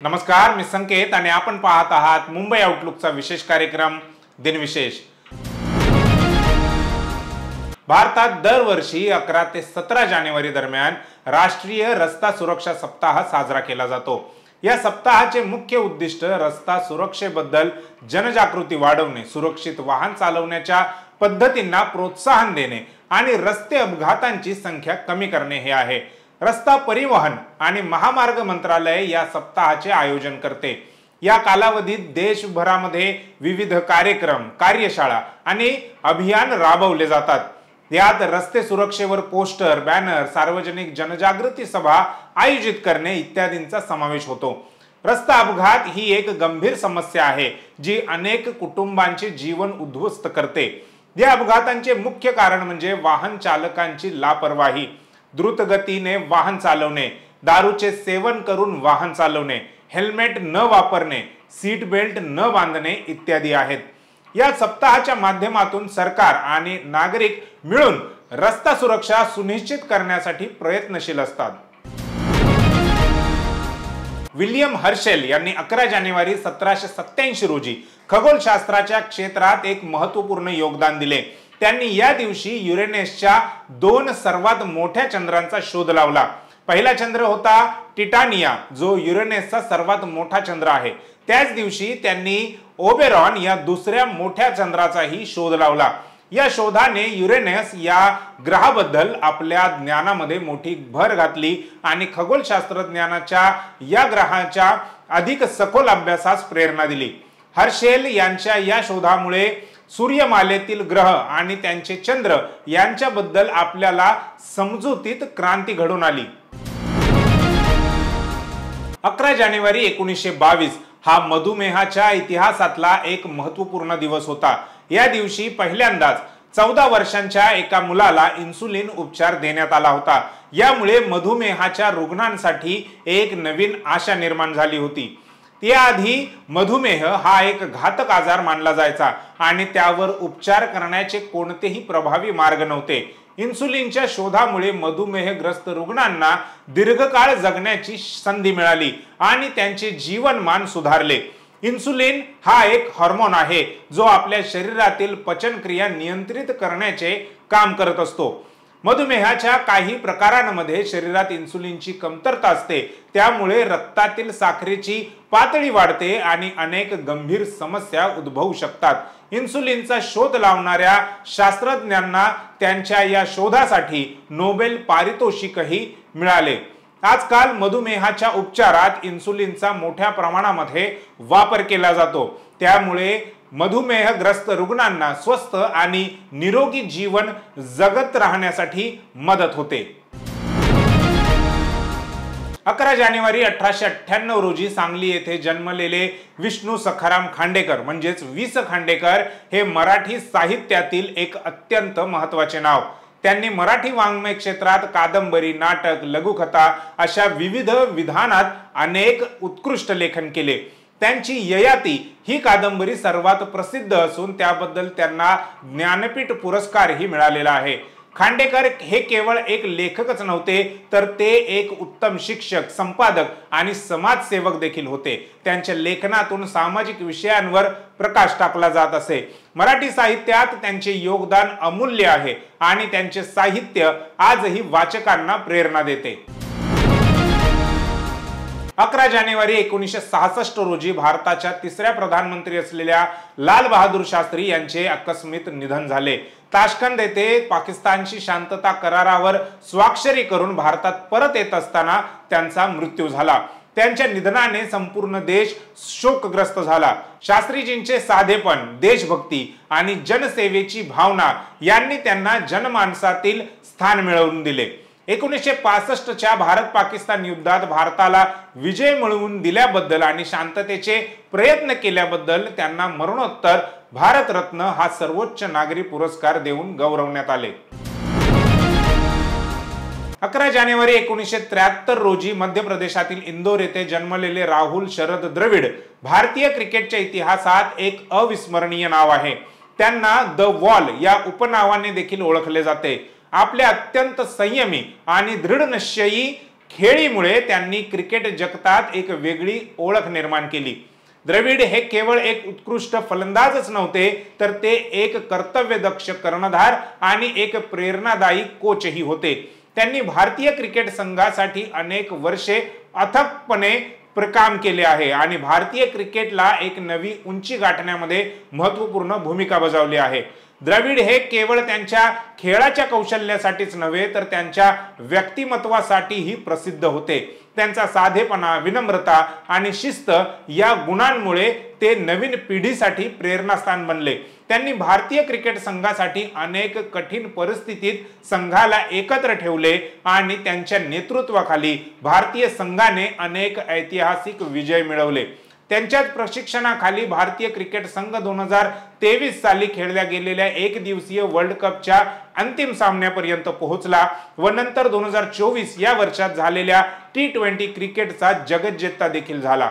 नमस्कार, मी संकेत आणि आपण पाहत आहात मुंबई आउटलुकचा विशेष कार्यक्रम दिनविशेष। भारतात दरवर्षी 11 ते 17 जानेवारी दरम्यान राष्ट्रीय रस्ता सुरक्षा सप्ताह साजरा केला जातो। या सप्ताहाचे मुख्य उद्दिष्ट रस्ता सुरक्षेबद्दल जनजागृती वाढवणे, सुरक्षित वाहन चालवण्याच्या पद्धतींना प्रोत्साहन देणे आणि रस्ते अपघातांची संख्या कमी करणे हे आहे। रस्ता परिवहन आणि महामार्ग मंत्रालय या सप्ताहाचे आयोजन करते। या कालावधीत देशभरामध्ये विविध कार्यक्रम, कार्यशाळा आणि अभियान राबवले जातात। यात रस्ते सुरक्षेवर पोस्टर, बॅनर, सार्वजनिक जनजागृती सभा आयोजित करणे इत्यादींचा समावेश होतो। रस्ता अपघात ही एक गंभीर समस्या आहे जी अनेक कुटुंबांचे जीवन उद्ध्वस्त करते। या अपघातांचे मुख्य कारण म्हणजे वाहन चालकांची लापरवाही, द्रुत गतीने वाहन चालवणे, दारूचे सेवन करून वाहन चालवणे, हेल्मेट न वापरणे, सीट बेल्ट न बांधणे इत्यादी आहेत। या सप्ताहाच्या माध्यमातून सरकार आणि नागरिक मिळून रस्ता सुरक्षा सुनिश्चित करण्यासाठी प्रयत्नशील असतात। विल्यम हर्शेल यांनी 11 जानेवारी 1787 रोजी खगोलशास्त्राच्या क्षेत्रात एक महत्त्वपूर्ण योगदान दिले। त्यांनी या दिवशी युरेनसच्या 2 सर्वात मोठ्या चंद्रांचा शोध लावला। पहिला चंद्र होता टिटानिया, जो युरेनसचा सर्वात मोठा चंद्र आहे। त्याच दिवशी त्यांनी ओबेरॉन या दुसऱ्या मोठ्या चंद्राचाही शोध लावला। या शोधाने युरेनस या ग्रहाबद्दल आपल्या ज्ञानामध्ये मोठी भर घातली आणि खगोलशास्त्रज्ञानाच्या या ग्रहाच्या अधिक सखोल अभ्यासास प्रेरणा दिली। हर्शेल यांच्या या शोधामुळे सूर्यमालेतील ग्रह आणि त्यांचे चंद्र यांच्याबद्दल आपल्याला समजुतीत क्रांती घडून आली। 11 जानेवारी 1922 हा मधुमेहाच्या इतिहासातला एक महत्त्वपूर्ण दिवस होता। या दिवशी पहिल्यांदाच 14 वर्षांच्या एका मुलाला इन्सुलिन उपचार देण्यात आला होता। यामुळे मधुमेहाच्या रुग्णांसाठी एक नवीन आशा निर्माण झाली होती। त्याआधी मधुमेह हा एक घातक आजार मानला जायचा आणि त्यावर उपचार करण्याचे कोणतेही प्रभावी मार्ग नव्हते। इन्सुलिनच्या शोधामुळे मधुमेहग्रस्त रुग्णांना दीर्घकाळ जगण्याची संधी मिळाली आणि त्यांचे जीवनमान सुधारले। इन्सुलिन हा एक हार्मोन आहे जो आपल्या शरीरातील पचनक्रिया नियंत्रित करण्याचे काम करत असतो। मधुमेहाच्या काही प्रकारांमध्ये शरीरात इन्सुलिनची कमतरता असते, त्यामुळे रक्तातील साखरेची पातळी वाढते आणि अनेक गंभीर समस्या उद्भवू शकतात। इन्सुलिनचा शोध लावणाऱ्या शास्त्रज्ञांना त्यांच्या या शोधासाठी नोबेल पारितोषिकही मिळाले। आजकाल मधुमेहाच्या उपचारात इन्सुलिनचा मोठ्या प्रमाणामध्ये वापर केला जातो, त्यामुळे मधुमेहग्रस्त रुग्णांना स्वस्थ आणि निरोगी जीवन जगत राहण्यासाठी मदत होते। 11 जानेवारी 1898 रोजी सांगली येथे जन्मलेले विष्णू सखाराम खांडेकर म्हणजेच वि स खांडेकर हे मराठी साहित्यातील एक अत्यंत महत्त्वाचे नाव। त्यांनी मराठी वाङ्मय क्षेत्रात कादंबरी, नाटक, लघुकथा अशा विविध विधानात अनेक उत्कृष्ट लेखन केले। त्यांची ययाती ही कादंबरी सर्वात प्रसिद्ध असून त्याबद्दल त्यांना ज्ञानपीठ पुरस्कारही मिळालेला आहे। खांडेकर हे केवळ एक लेखकच नव्हते, तर ते एक उत्तम शिक्षक, संपादक आणि समाजसेवक देखील होते। त्यांच्या लेखनातून सामाजिक विषयांवर प्रकाश टाकला जात असे। मराठी साहित्यात त्यांचे योगदान अमूल्य आहे आणि त्यांचे साहित्य आजही वाचकांना प्रेरणा देते। 11 जानेवारी 1966 रोजी भारताच्या तिसऱ्या प्रधानमंत्री असलेल्या लाल बहादूर शास्त्री यांचे आकस्मिक निधन झाले। ताशकंद येथे पाकिस्तानशी शांतता करारावर स्वाक्षरी करून भारतात परत येत असताना त्यांचा मृत्यू झाला। त्यांच्या निधनाने संपूर्ण देश शोकग्रस्त झाला। शास्त्रीजींचे साधेपण, देशभक्ती आणि जनसेवेची भावना यांनी त्यांना जनमानसातील स्थान मिळवून दिले। 1965च्या भारत-पाकिस्तान युद्धात भारताला विजय मिळवून दिल्याबद्दल आणि शांततेचे प्रयत्न केल्याबद्दल त्यांना मरणोत्तर भारतरत्न हा सर्वोच्च नागरी पुरस्कार देऊन गौरवण्यात आले। 11 जानेवारी 1973 रोजी मध्य प्रदेशातील इंदोर येथे जन्मलेले राहुल शरद द्रविड भारतीय क्रिकेटच्या इतिहासात एक अविस्मरणीय नाव आहे। त्यांना द वॉल या उपनावाने देखील ओळखले जाते। आपल्या अत्यंत संयमी आणि दृढ निश्चयी खेळीमुळे त्यांनी क्रिकेट जगतात एक वेगळी ओळख निर्माण केली। द्रविड हे केवळ एक उत्कृष्ट फलंदाजच नव्हते, तर ते एक कर्तव्यदक्ष कर्णधार आणि एक प्रेरणादायी कोचही होते। त्यांनी भारतीय क्रिकेट संघासाठी अनेक वर्षे अथकपणे काम केले आहे आणि भारतीय क्रिकेटला एक नवी उंची गाठण्यामध्ये महत्त्वपूर्ण भूमिका बजावली आहे। द्रविड हे केवळ त्यांच्या खेळाच्या कौशल्यासाठीच नव्हे, तर त्यांच्या व्यक्तिमत्वासाठीही प्रसिद्ध होते। त्यांचा साधेपणा, विनम्रता आणि शिस्त या गुणांमुळे ते नवीन पिढीसाठी प्रेरणास्थान बनले। त्यांनी भारतीय क्रिकेट संघासाठी अनेक कठीण परिस्थितीत संघाला एकत्र ठेवले आणि त्यांच्या नेतृत्वाखाली भारतीय संघाने अनेक ऐतिहासिक विजय मिळवले। त्यांच्याच प्रशिक्षणाखाली भारतीय क्रिकेट संघ 2023 साली खेळल्या गेलेल्या एक दिवसीय वर्ल्ड कपच्या अंतिम सामन्यापर्यंत पोहोचला व नंतर 2024 या वर्षात झालेल्या T20 क्रिकेटचा जगज्जेता देखील झाला।